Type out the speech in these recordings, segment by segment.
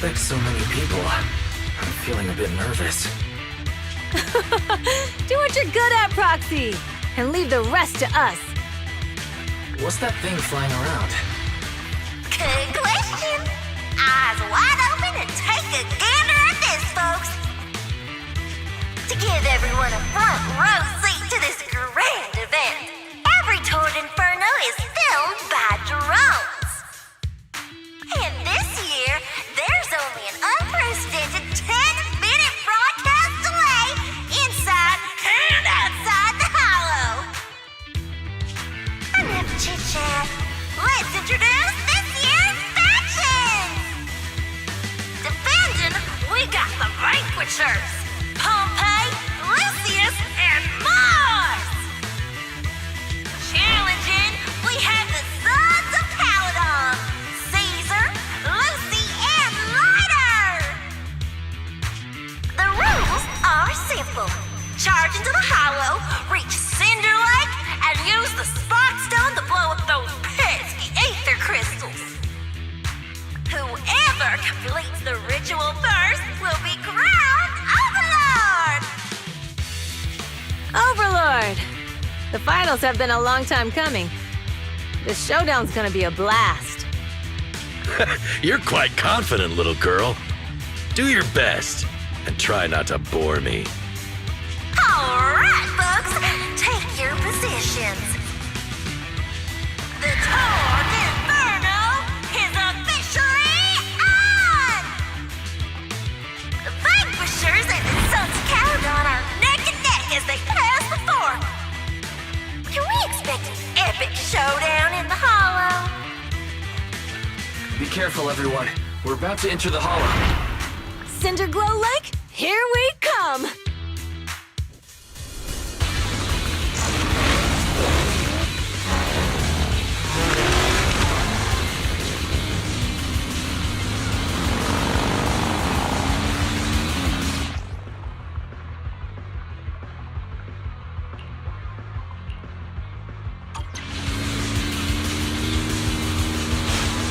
expect so many people. I'm feeling a bit nervous. Do what you're good at, Proxy, and leave the rest to us. What's that thing flying around? Good question. Eyes wide open and take a gander at this, folks. To give everyone a front row seat to this grand event, every tour at Inferno is filmed by drones. And this year, there's only an unprecedented 10-minute broadcast delay inside and outside the Hollow. Enough chit-chat. Let's introduce this year's factions! Defending, we got the Vanquishers, Pompey, Lucius, and Mars! Challenging, we have the Sons of Paladon, Caesar, Lucy, and Lighter! The rules are simple. Charge into the Hollow, reach Cinder Lake, and use the Spark Stone to blow up those pesky ether crystals. Whoever completes the ritual first will be crowned Overlord! Overlord! The finals have been a long time coming. The showdown's gonna be a blast. You're quite confident, little girl. Do your best, and try not to bore me. Alright, folks, take your positions. The Tour d'Inferno is officially on! The Vanquishers and the Sons of Paladon are neck and neck as they pass the fork. Can we expect an epic showdown in the Hollow? Be careful, everyone. We're about to enter the Hollow. Cinderglow Lake, here we come!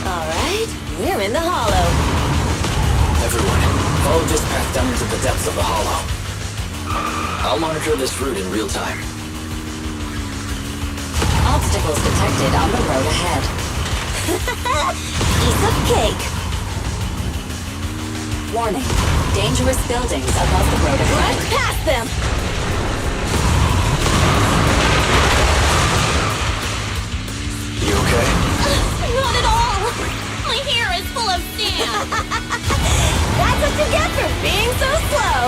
Alright, we're in the Hollow. Everyone, follow this path down into the depths of the Hollow. I'll monitor this route in real time. Obstacles detected on the road ahead. Piece of cake. Warning. Dangerous buildings above the road ahead. Run past them! You okay? Not at all! My hair is full of sand! That's what you get for being so slow!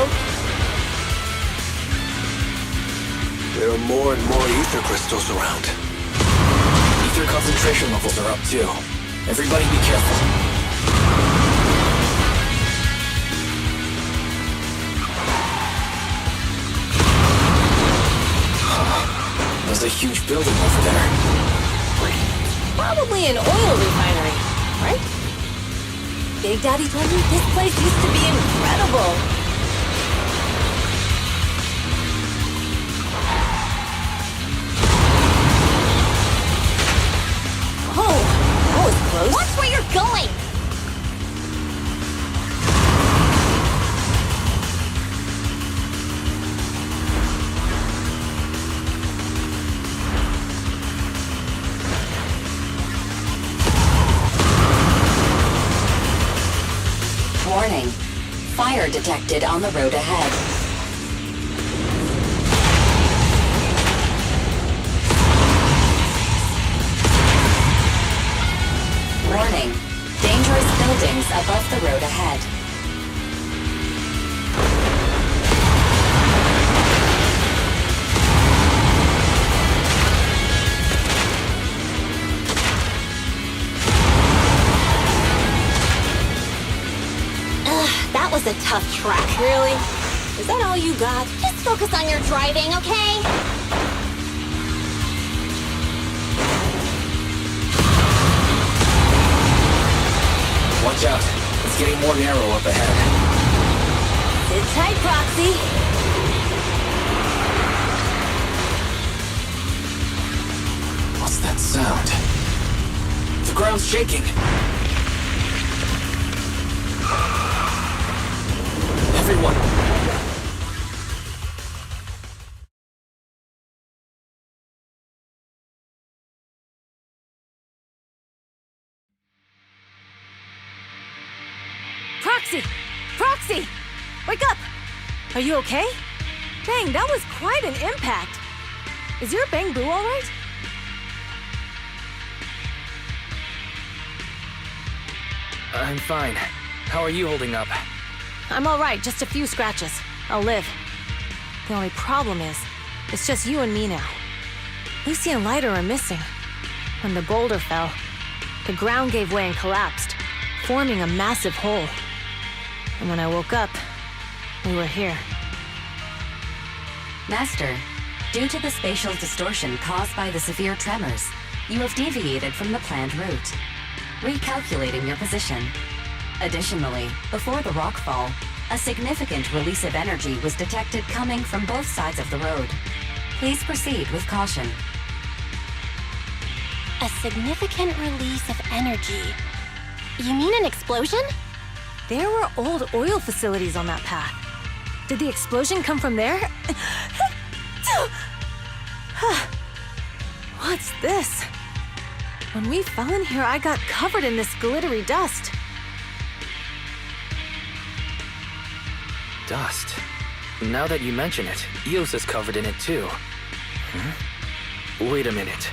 There are more and more ether crystals around. Ether concentration levels are up too. Everybody be careful. There's a huge building over there. Probably an oil refinery, right? Big Daddy told me this place used to be incredible. Oh, that was close. Watch where you're going! Warning. Fire detected on the road ahead. Warning. Dangerous buildings above the road ahead. That was a tough track. Really? Is that all you got? Just focus on your driving, okay? Watch out. It's getting more narrow up ahead. Sit tight, Proxy. What's that sound? The ground's shaking. everyone! Proxy! Proxy! Wake up! Are you okay? Dang, that was quite an impact. Is your bang boo all right? I'm fine. How are you holding up? I'm all right, just a few scratches. I'll live. The only problem is, it's just you and me now. Lucy and Leiter are missing. When the boulder fell, the ground gave way and collapsed, forming a massive hole. And when I woke up, we were here. Master, due to the spatial distortion caused by the severe tremors, you have deviated from the planned route, recalculating your position. Additionally, before the rockfall, a significant release of energy was detected coming from both sides of the road. Please proceed with caution. A significant release of energy. You mean an explosion? There were old oil facilities on that path. Did the explosion come from there? What's this? When we fell in here, I got covered in this glittery dust. Dust. Now that you mention it, Eos is covered in it too. Wait a minute.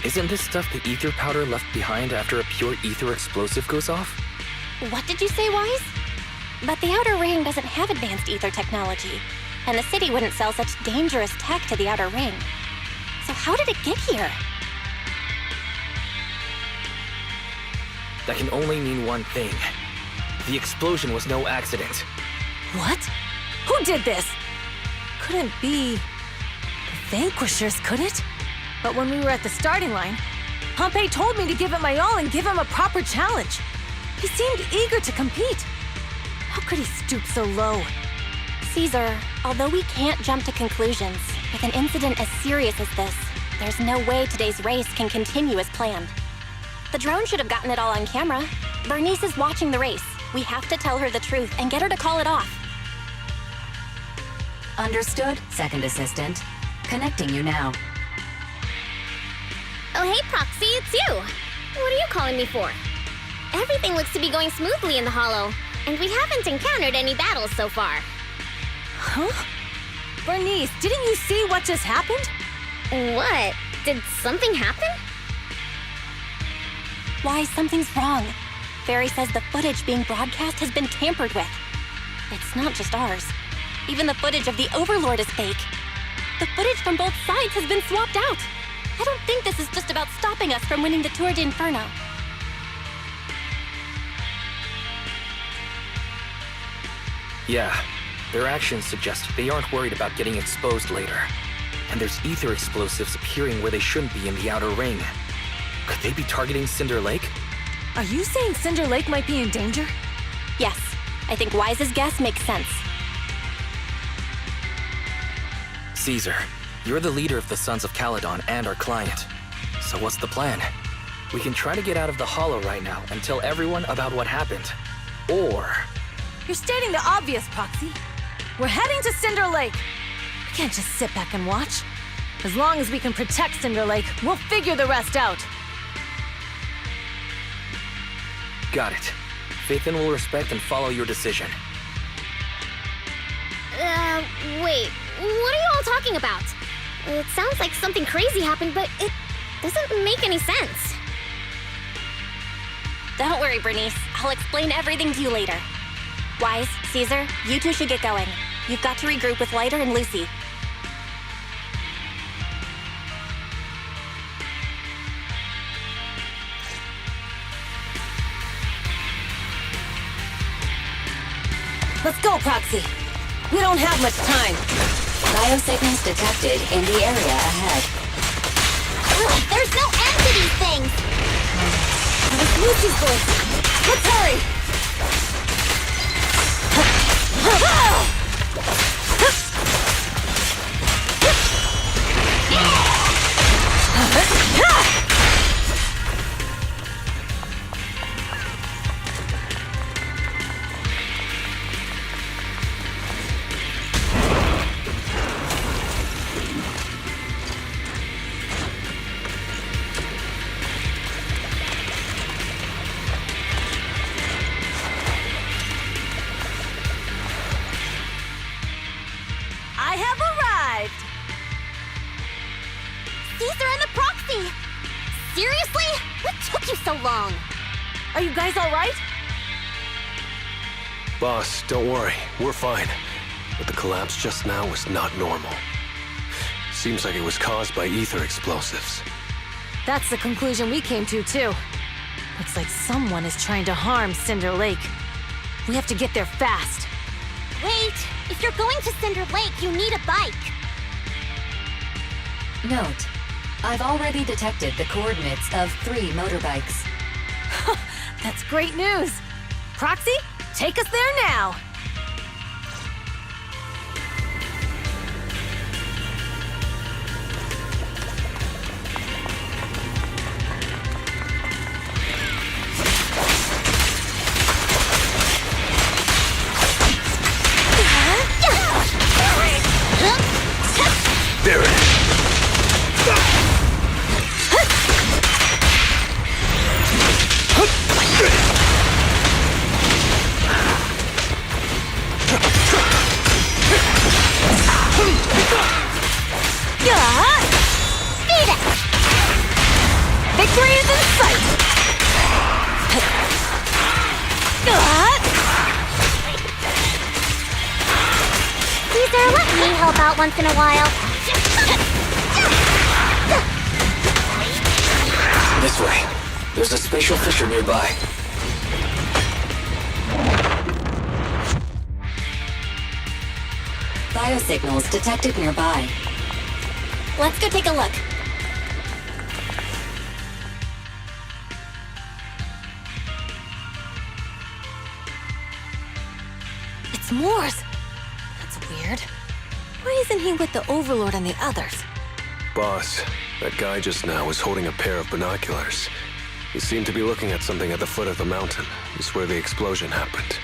Isn't this stuff the ether powder left behind after a pure ether explosive goes off? What did you say, Wise? But the Outer Ring doesn't have advanced ether technology, and the city wouldn't sell such dangerous tech to the Outer Ring. So how did it get here? That can only mean one thing. The explosion was no accident. What? Who did this? Couldn't be... the Vanquishers, could it? But when we were at the starting line, Pompey told me to give it my all and give him a proper challenge. He seemed eager to compete. How could he stoop so low? Caesar, although we can't jump to conclusions, with an incident as serious as this, there's no way today's race can continue as planned. The drone should have gotten it all on camera. Bernice is watching the race. We have to tell her the truth and get her to call it off. Understood, Second Assistant. Connecting you now. Oh, hey, Proxy, it's you. What are you calling me for? Everything looks to be going smoothly in the Hollow, and we haven't encountered any battles so far. Huh? Bernice, didn't you see what just happened? What? Did something happen? Why, something's wrong. Barry says the footage being broadcast has been tampered with. It's not just ours. Even the footage of the Overlord is fake. The footage from both sides has been swapped out. I don't think this is just about stopping us from winning the Tour d'Inferno. Yeah, their actions suggest they aren't worried about getting exposed later. And there's ether explosives appearing where they shouldn't be in the Outer Ring. Could they be targeting Cinder Lake? Are you saying Cinder Lake might be in danger? Yes, I think Wise's guess makes sense. Caesar, you're the leader of the Sons of Caledon and our client. So what's the plan? We can try to get out of the Hollow right now and tell everyone about what happened. Or... You're stating the obvious, Proxy. We're heading to Cinder Lake. We can't just sit back and watch. As long as we can protect Cinder Lake, we'll figure the rest out. Got it. Phaethon will respect and follow your decision. Wait. What are you all talking about? It sounds like something crazy happened, but it doesn't make any sense. Don't worry, Bernice. I'll explain everything to you later. Wise, Caesar, you two should get going. You've got to regroup with Leiter and Lucy. Let's go, Proxy. We don't have much time. Biosignals detected in the area ahead. Ugh, there's no end to these things! It's Lucy's voice. Let's hurry! so long? Are you guys all right? Boss, don't worry. We're fine. But the collapse just now was not normal. Seems like it was caused by ether explosives. That's the conclusion we came to, too. Looks like someone is trying to harm Cinder Lake. We have to get there fast. Wait! If you're going to Cinder Lake, you need a bike! Note, I've already detected the coordinates of 3 motorbikes. That's great news! Proxy, take us there now! There it is. Beat it! Victory is in sight! Caesar, let me help out once in a while. This way. There's a spatial fissure nearby. Biosignals detected nearby. Let's go take a look. It's Morse! That's weird. Why isn't he with the Overlord and the others? Boss, that guy just now was holding a pair of binoculars. He seemed to be looking at something at the foot of the mountain. It's where the explosion happened.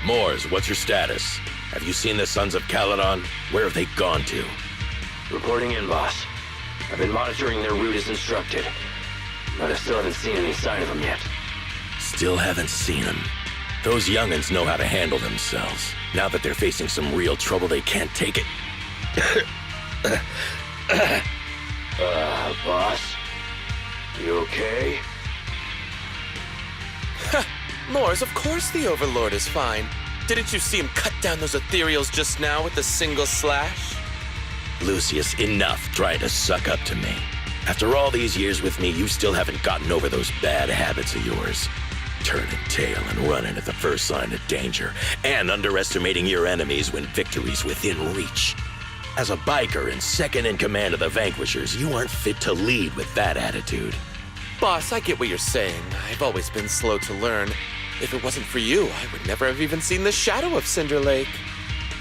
Moors, what's your status? Have you seen the Sons of Caledon? Where have they gone to? Reporting in, boss. I've been monitoring their route as instructed, but I still haven't seen any sign of them yet. Still haven't seen them. Those young'uns know how to handle themselves. Now that they're facing some real trouble, they can't take it. Boss? You okay? Moors, of course the Overlord is fine. Didn't you see him cut down those ethereals just now with a single slash? Lucius, enough trying to suck up to me. After all these years with me, you still haven't gotten over those bad habits of yours. Turning tail and running at the first sign of danger, and underestimating your enemies when victory's within reach. As a biker and second in command of the Vanquishers, you aren't fit to lead with that attitude. Boss, I get what you're saying. I've always been slow to learn. If it wasn't for you, I would never have even seen the shadow of Cinder Lake.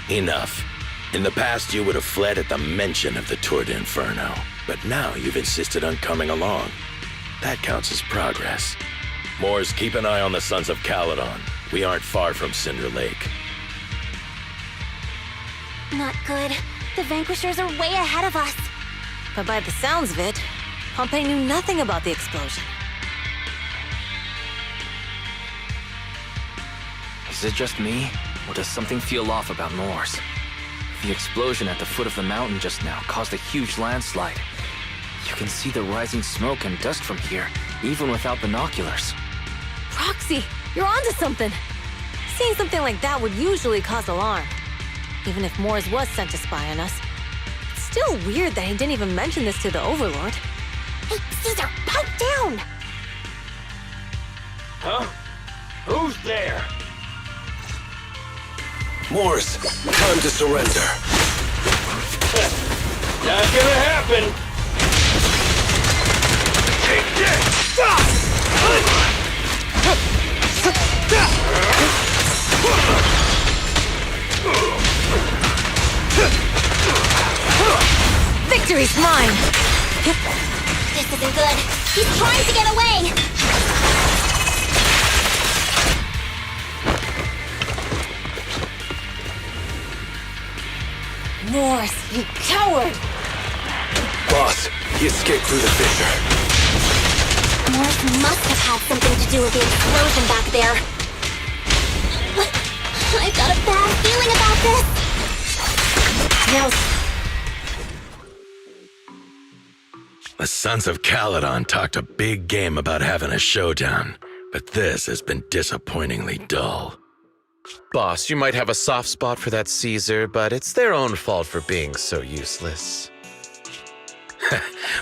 Enough. In the past, you would have fled at the mention of the Tour de Inferno, but now you've insisted on coming along. That counts as progress. Moors, keep an eye on the Sons of Caledon. We aren't far from Cinder Lake. Not good. The Vanquishers are way ahead of us. But by the sounds of it, Pompey knew nothing about the explosion. Is it just me, or does something feel off about Moors? The explosion at the foot of the mountain just now caused a huge landslide. You can see the rising smoke and dust from here, even without binoculars. Proxy, you're onto something. Seeing something like that would usually cause alarm. Even if Moors was sent to spy on us. It's still weird that he didn't even mention this to the Overlord. Hey, Caesar, pipe down! Huh? Who's there? Morse, time to surrender. Not gonna happen! Take this! Victory's mine! This isn't good. He's trying to get away! Morse, you coward! Boss, he escaped through the fissure. Morse must have had something to do with the explosion back there. I've got a bad feeling about this. Now, The Sons of Caledon talked a big game about having a showdown, but this has been disappointingly dull. Boss, you might have a soft spot for that Caesar, but it's their own fault for being so useless.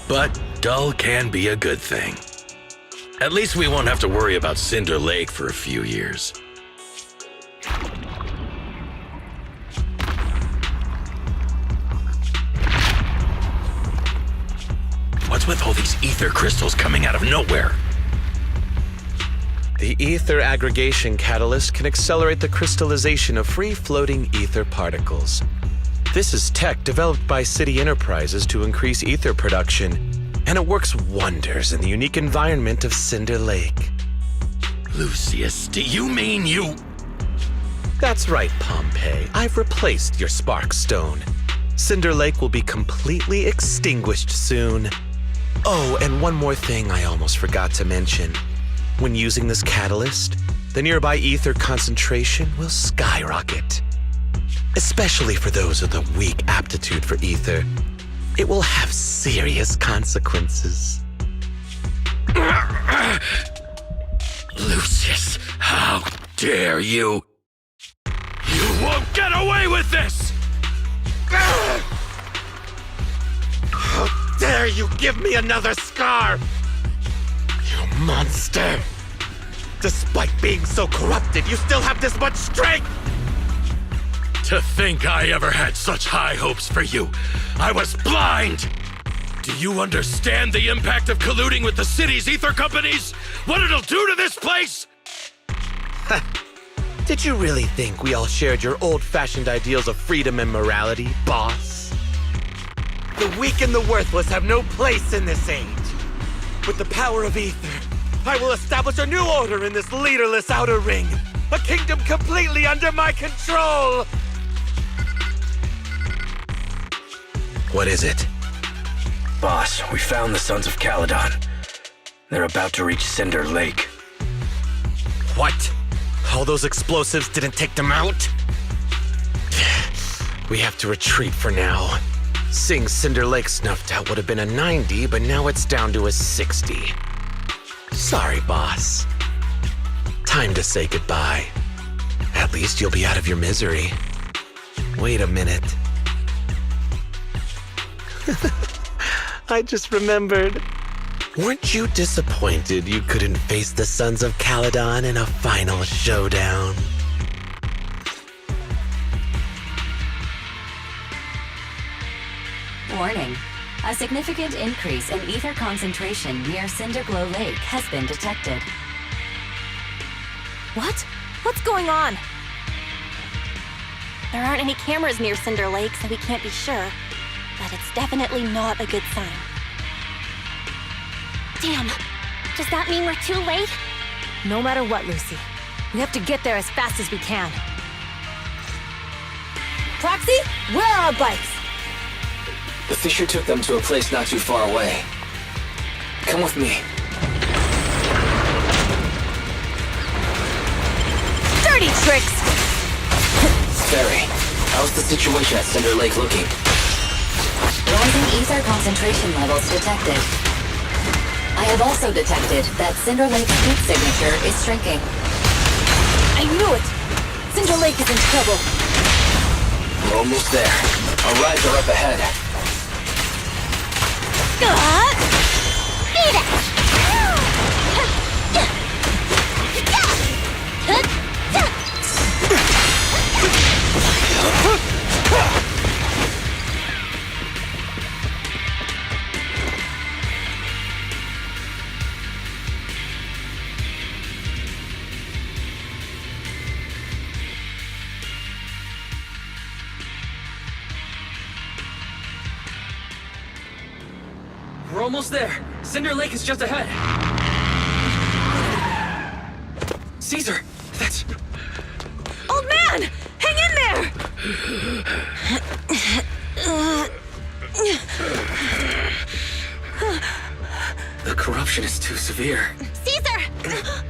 But dull can be a good thing. At least we won't have to worry about Cinder Lake for a few years. What's with all these ether crystals coming out of nowhere? The ether aggregation catalyst can accelerate the crystallization of free-floating ether particles. This is tech developed by City Enterprises to increase ether production, and it works wonders in the unique environment of Cinder Lake. Lucius, do you mean you... That's right, Pompeii. I've replaced your spark stone. Cinder Lake will be completely extinguished soon. Oh, and one more thing I almost forgot to mention. When using this catalyst, the nearby ether concentration will skyrocket. Especially for those with a weak aptitude for ether, it will have serious consequences. Lucius, how dare you? You won't get away with this! How dare you give me another scar! You monster! Despite being so corrupted, you still have this much strength! To think I ever had such high hopes for you. I was blind! Do you understand the impact of colluding with the city's ether companies? What it'll do to this place? Did you really think we all shared your old-fashioned ideals of freedom and morality, boss? The weak and the worthless have no place in this age. With the power of ether, I will establish a new order in this leaderless outer ring. A kingdom completely under my control! What is it? Boss, we found the Sons of Caledon. They're about to reach Cinder Lake. What? All those explosives didn't take them out? We have to retreat for now. Seeing Cinder Lake snuffed out would have been a 90, but now it's down to a 60. Sorry, boss. Time to say goodbye. At least you'll be out of your misery. Wait a minute. I just remembered. Weren't you disappointed you couldn't face the Sons of Caledon in a final showdown? Warning. A significant increase in ether concentration near Cinderglow Lake has been detected. What? What's going on? There aren't any cameras near Cinder Lake, so we can't be sure. But it's definitely not a good sign. Damn. Does that mean we're too late? No matter what, Lucy. We have to get there as fast as we can. Proxy, where are our bikes? The Fisher took them to a place not too far away. Come with me. Dirty tricks! Ferry, how's the situation at Cinder Lake looking? Rising ether concentration levels detected. I have also detected that Cinder Lake's heat signature is shrinking. I knew it! Cinder Lake is in trouble. We're almost there. Our rides are up ahead. Beat it! We're almost there. Cinder Lake is just ahead. Caesar, that's... Old man! Hang in there! The corruption is too severe. Caesar!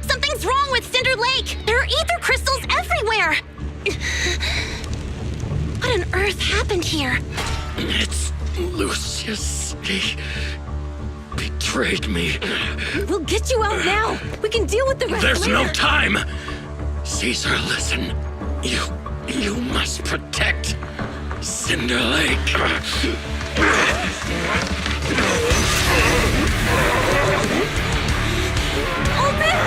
Something's wrong with Cinder Lake! There are ether crystals everywhere! What on earth happened here? It's Lucius. betrayed me. We'll get you out now. We can deal with the rest There's later. no time! Caesar, listen. You must protect Cinder Lake. Oh, man!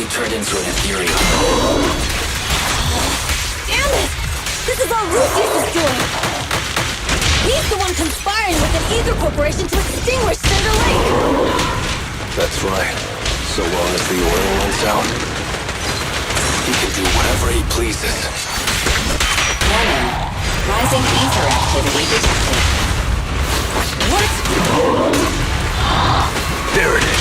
Turned into an Ethereum. Damn it! This is all Lucius is doing! He's the one conspiring with an ether corporation to extinguish Cinder Lake! That's right. So long as the oil runs out, He can do whatever he pleases. Warning. Rising ether activity detected. What? there it is.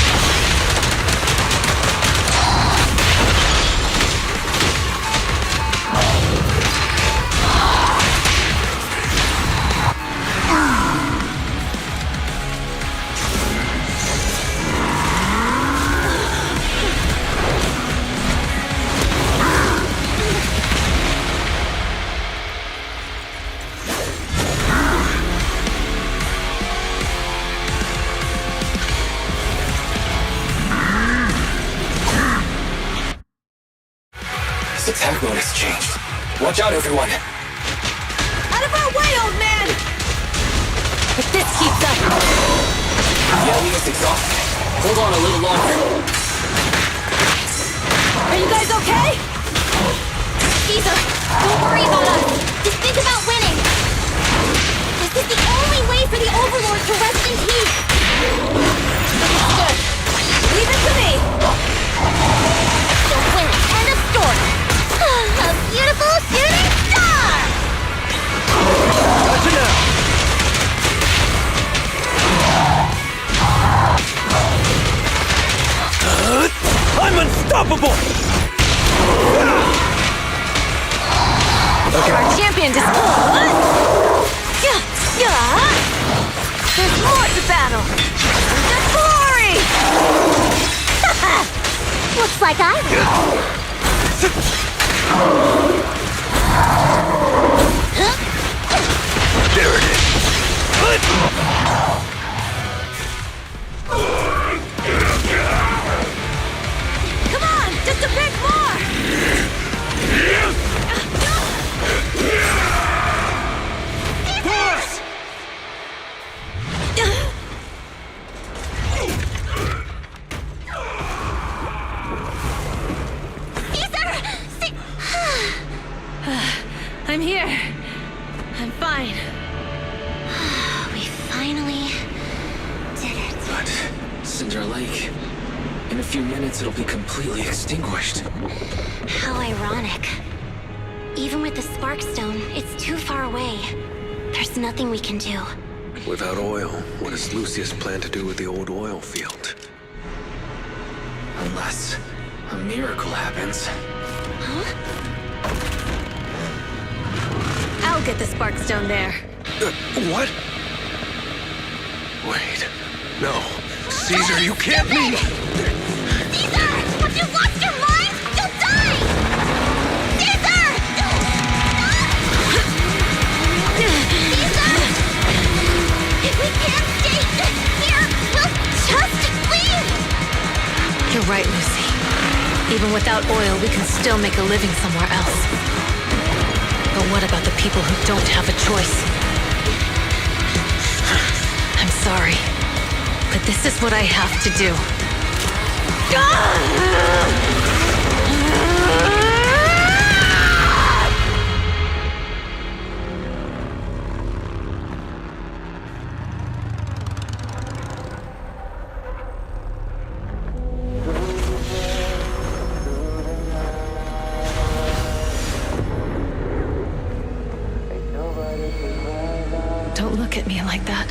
His attack mode has changed. Watch out, everyone. Out of our way, old man! If this keeps up... The enemy is exhausted. Hold on a little longer. Are you guys okay? Caesar, don't worry about us. Just think about winning. This is the only way for the Overlord to rest in peace. Understood. Leave it to me! Don't win. End of story. A beautiful shooting star! Gotcha now. I'm unstoppable! Our champion just... There's more to battle! The glory! Looks like I win. There it is. Come on! Just a bit more! Boss! I'm here. I'm fine. We finally did it. But Cinder Lake, in a few minutes it'll be completely extinguished. How ironic. Even with the Spark Stone, it's too far away. There's nothing we can do. Without oil, what does Lucius plan to do with the old oil field? Unless a miracle happens. I'll get the Spark Stone there. What? Wait. No. Caesar, you can't mean... Caesar! Have you lost your mind? You'll die! Caesar! Caesar! If we can't stay here, we'll just leave! You're right, Lucy. Even without oil, we can still make a living somewhere else. But what about the people who don't have a choice? I'm sorry, but this is what I have to do. Don't look at me like that,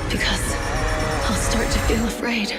because I'll start to feel afraid.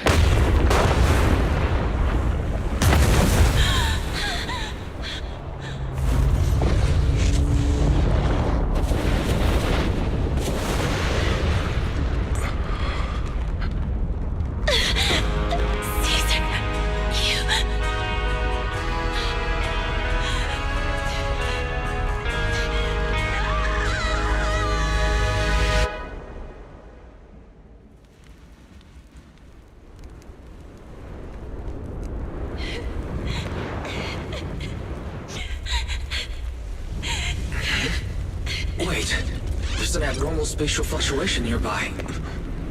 Wait, there's an abnormal spatial fluctuation nearby.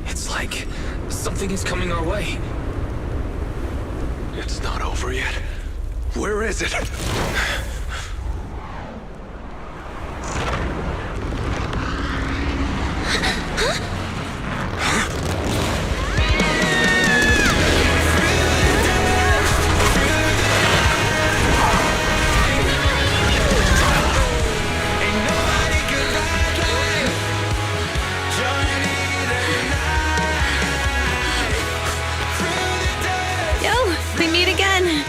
It's like something is coming our way. It's not over yet. Where is it? We meet again.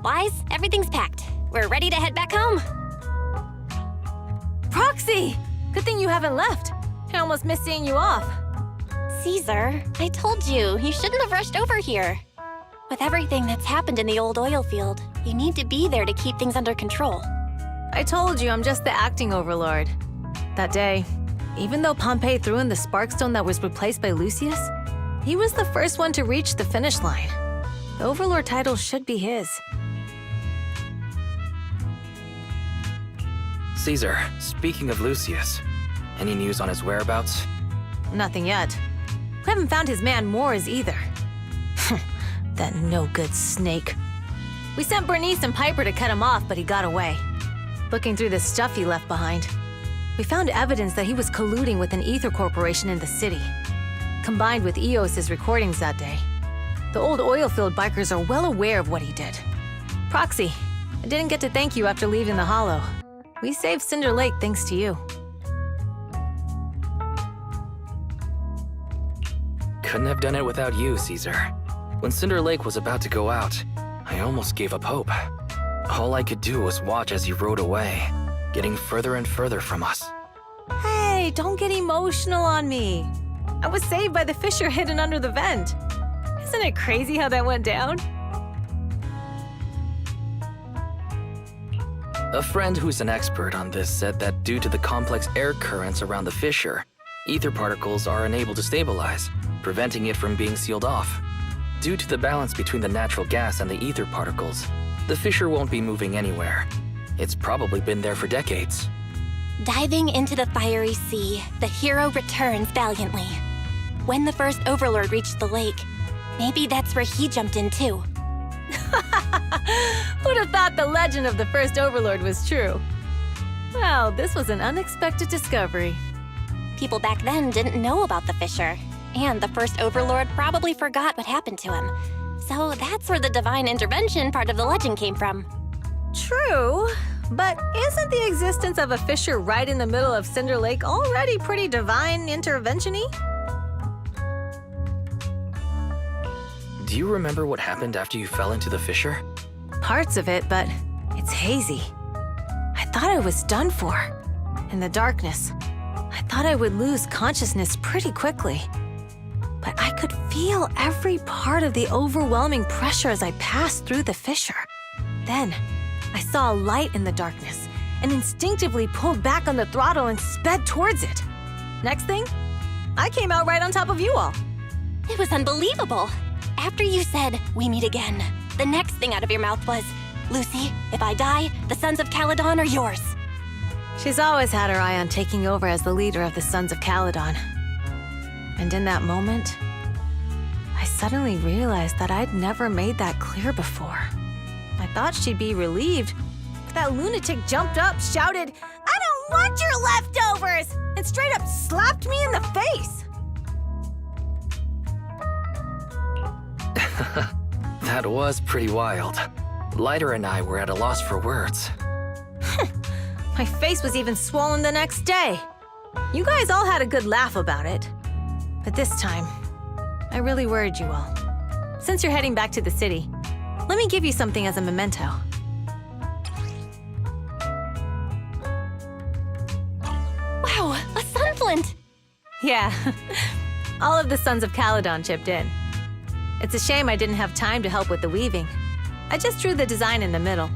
Wise, everything's packed. We're ready to head back home. Proxy! Good thing you haven't left. I almost missed seeing you off. Caesar, I told you, you shouldn't have rushed over here. With everything that's happened in the old oil field, you need to be there to keep things under control. I told you I'm just the acting overlord. That day, even though Pompey threw in the Sparkstone that was replaced by Lucius, he was the first one to reach the finish line. The overlord title should be his. Caesar, speaking of Lucius, any news on his whereabouts? Nothing yet. We haven't found his man Moores either. That no-good snake. We sent Bernice and Piper to cut him off, but he got away. Looking through the stuff he left behind, we found evidence that he was colluding with an ether corporation in the city. Combined with Eos's recordings that day, the old oilfield bikers are well aware of what he did. Proxy, I didn't get to thank you after leaving the Hollow. We saved Cinder Lake thanks to you. Couldn't have done it without you, Caesar. When Cinder Lake was about to go out, I almost gave up hope. All I could do was watch as he rode away, getting further and further from us. Hey, don't get emotional on me. I was saved by the fissure hidden under the vent. Isn't it crazy how that went down? A friend who's an expert on this said that due to the complex air currents around the fissure, ether particles are unable to stabilize, preventing it from being sealed off. Due to the balance between the natural gas and the ether particles, the fissure won't be moving anywhere. It's probably been there for decades. Diving into the fiery sea, the hero returns valiantly. When the first overlord reached the lake, maybe that's where he jumped in too. Who'd have thought the legend of the first overlord was true? Well, this was an unexpected discovery. People back then didn't know about the fissure, and the first overlord probably forgot what happened to him. So that's where the divine intervention part of the legend came from. True, but isn't the existence of a fissure right in the middle of Cinder Lake already pretty divine intervention-y? Do you remember what happened after you fell into the fissure? Parts of it, but it's hazy. I thought I was done for. In the darkness, I thought I would lose consciousness pretty quickly. but I could feel every part of the overwhelming pressure as I passed through the fissure. Then, I saw a light in the darkness and instinctively pulled back on the throttle and sped towards it. Next thing, I came out right on top of you all. It was unbelievable. After you said, "We meet again," the next thing out of your mouth was, "Lucy, if I die, the Sons of Caledon are yours." She's always had her eye on taking over as the leader of the Sons of Caledon. And in that moment, I suddenly realized that I'd never made that clear before. I thought she'd be relieved, but that lunatic jumped up, shouted, "I don't want your leftovers!" and straight up slapped me in the face. That was pretty wild. Lighter and I were at a loss for words. My face was even swollen the next day. You guys all had a good laugh about it. But this time, I really worried you all. Since you're heading back to the city, let me give you something as a memento. Wow, a sunflint! Yeah, all of the Sons of Caledon chipped in. It's a shame I didn't have time to help with the weaving. I just drew the design in the middle.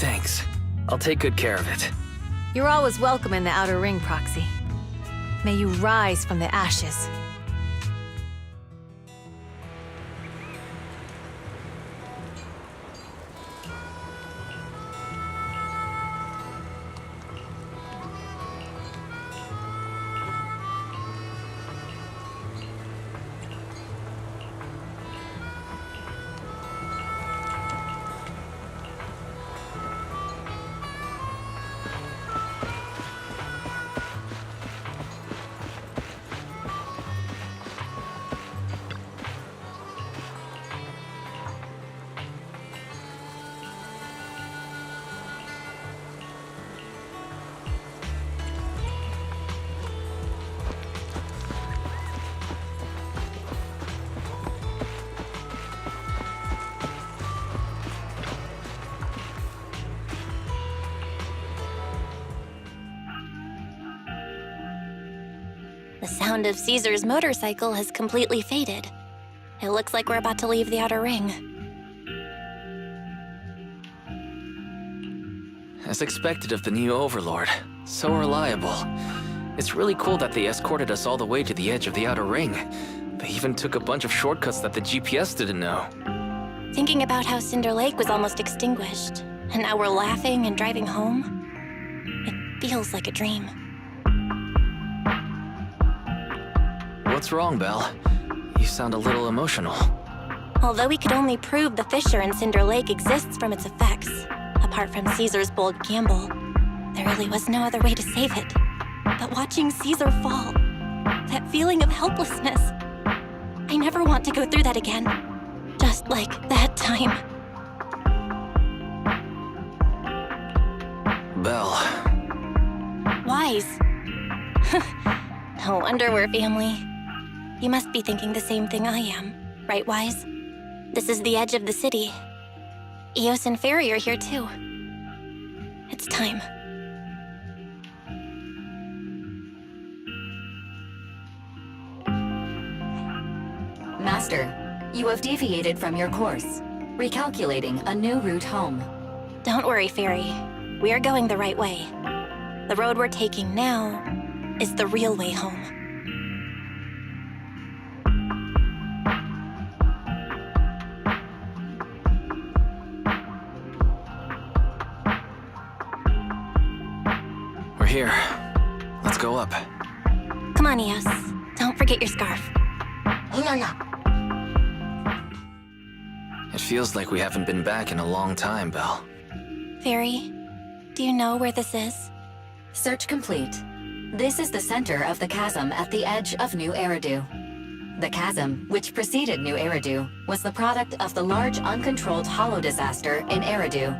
Thanks. I'll take good care of it. You're always welcome in the Outer Ring, Proxy. May you rise from the ashes. The sound of Caesar's motorcycle has completely faded. It looks like we're about to leave the Outer Ring. As expected of the new Overlord. So reliable. It's really cool that they escorted us all the way to the edge of the Outer Ring. They even took a bunch of shortcuts that the GPS didn't know. Thinking about how Cinder Lake was almost extinguished, and now we're laughing and driving home, it feels like a dream. What's wrong, Belle? You sound a little emotional. Although we could only prove the fissure in Cinder Lake exists from its effects, apart from Caesar's bold gamble, there really was no other way to save it. But watching Caesar fall, that feeling of helplessness, I never want to go through that again. Just like that time. Belle. Wise. No wonder we're family. You must be thinking the same thing I am, right, Wise? This is the edge of the city. Eos and Fairy are here too. It's time. Master, you have deviated from your course, recalculating a new route home. Don't worry, Fairy. We are going the right way. The road we're taking now is the real way home. We're here. Let's go up. Come on, Eos. Don't forget your scarf. It feels like we haven't been back in a long time, Belle. Fairy, do you know where this is? Search complete. This is the center of the chasm at the edge of New Eridu. The chasm, which preceded New Eridu, was the product of the large uncontrolled hollow disaster in Eridu,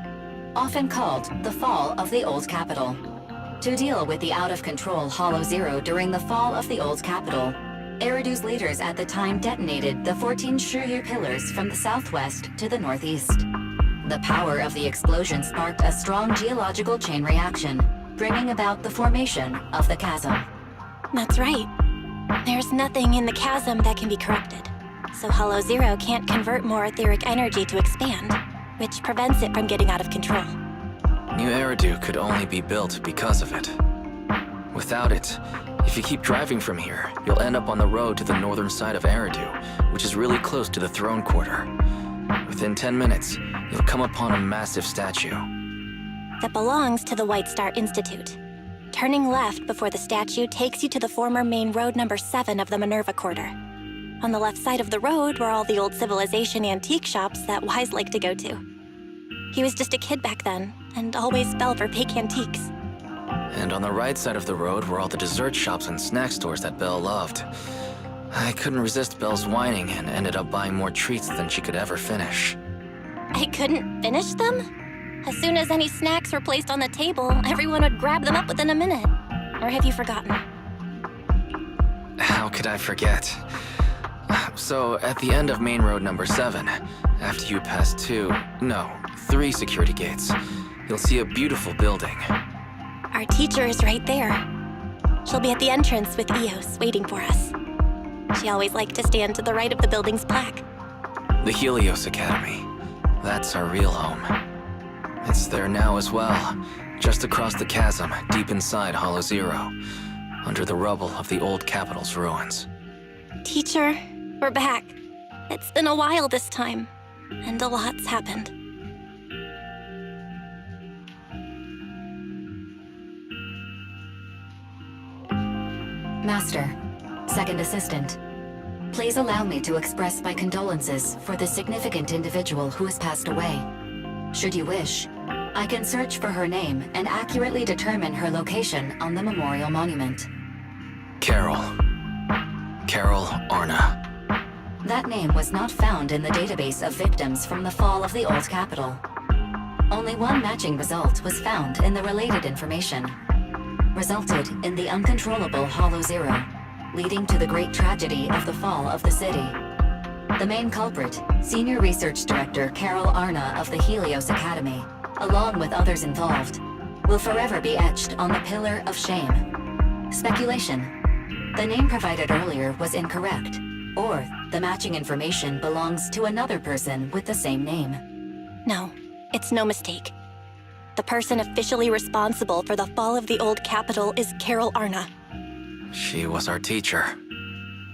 often called the fall of the Old Capital. To deal with the out-of-control Hollow Zero during the fall of the Old Capital, Eridu's leaders at the time detonated the 14 Shuryu pillars from the southwest to the northeast. The power of the explosion sparked a strong geological chain reaction, bringing about the formation of the chasm. That's right. There's nothing in the chasm that can be corrupted, so Hollow Zero can't convert more etheric energy to expand, which prevents it from getting out of control. New Eridu could only be built because of it. Without it, if you keep driving from here, you'll end up on the road to the northern side of Eridu, which is really close to the throne quarter. Within 10 minutes, you'll come upon a massive statue. That belongs to the White Star Institute. Turning left before the statue takes you to the former main road number 7 of the Minerva Quarter. On the left side of the road were all the old civilization antique shops that Wise liked to go to. He was just a kid back then, and always fell for fake antiques. And on the right side of the road were all the dessert shops and snack stores that Belle loved. I couldn't resist Belle's whining and ended up buying more treats than she could ever finish. I couldn't finish them? As soon as any snacks were placed on the table, everyone would grab them up within a minute. Or have you forgotten? How could I forget? So, at the end of main road number 7, after you pass 3 security gates, you'll see a beautiful building. Our teacher is right there. She'll be at the entrance with Eos, waiting for us. She always liked to stand to the right of the building's plaque. The Helios Academy. That's our real home. It's there now as well, just across the chasm, deep inside Hollow Zero, under the rubble of the old capital's ruins. Teacher, we're back. It's been a while this time, and a lot's happened. Master, Second Assistant, please allow me to express my condolences for the significant individual who has passed away. Should you wish, I can search for her name and accurately determine her location on the memorial monument. Carol Arna. That name was not found in the database of victims from the fall of the old capital. Only one matching result was found in the related information. Resulted in the uncontrollable Hollow Zero, leading to the great tragedy of the fall of the city. The main culprit, Senior Research Director Carol Arna of the Helios Academy, along with others involved, will forever be etched on the Pillar of Shame. Speculation. The name provided earlier was incorrect, or the matching information belongs to another person with the same name. No, it's no mistake. The person officially responsible for the fall of the old capital is Carol Arna. She was our teacher.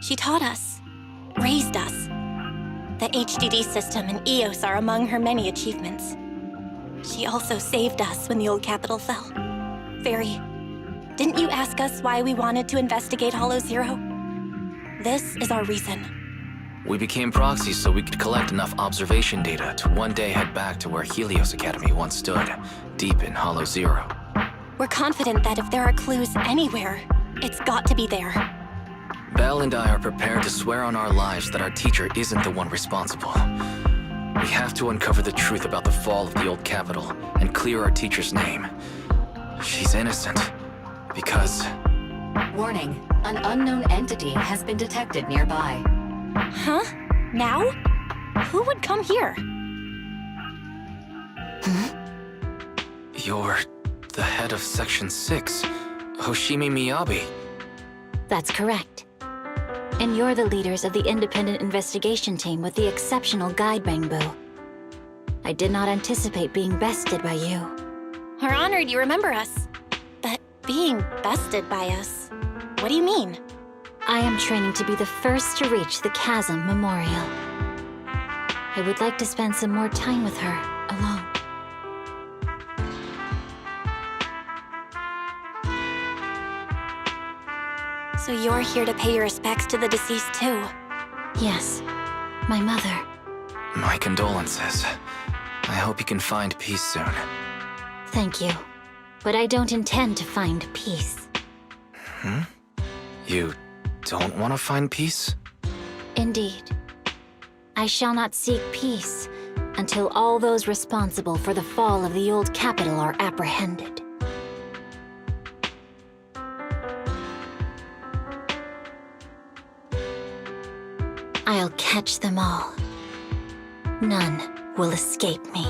She taught us, raised us. The HDD system and Eos are among her many achievements. She also saved us when the old capital fell. Fairy, didn't you ask us why we wanted to investigate Hollow Zero? This is our reason. We became proxies so we could collect enough observation data to one day head back to where Helios Academy once stood, deep in Hollow Zero. We're confident that if there are clues anywhere, it's got to be there. Belle and I are prepared to swear on our lives that our teacher isn't the one responsible. We have to uncover the truth about the fall of the old capital and clear our teacher's name. She's innocent. Because... Warning, an unknown entity has been detected nearby. Huh? Now? Who would come here? You're the head of Section 6, Hoshimi Miyabi. That's correct. And you're the leaders of the independent investigation team with the exceptional guide Bangbu. I did not anticipate being bested by you. We're honored you remember us. But being bested by us, what do you mean? I am training to be the first to reach the Chasm Memorial. I would like to spend some more time with her, alone. So you're here to pay your respects to the deceased too? Yes, my mother. My condolences. I hope you can find peace soon. Thank you. But I don't intend to find peace. You don't want to find peace? Indeed. I shall not seek peace until all those responsible for the fall of the old capital are apprehended. I'll catch them all. None will escape me.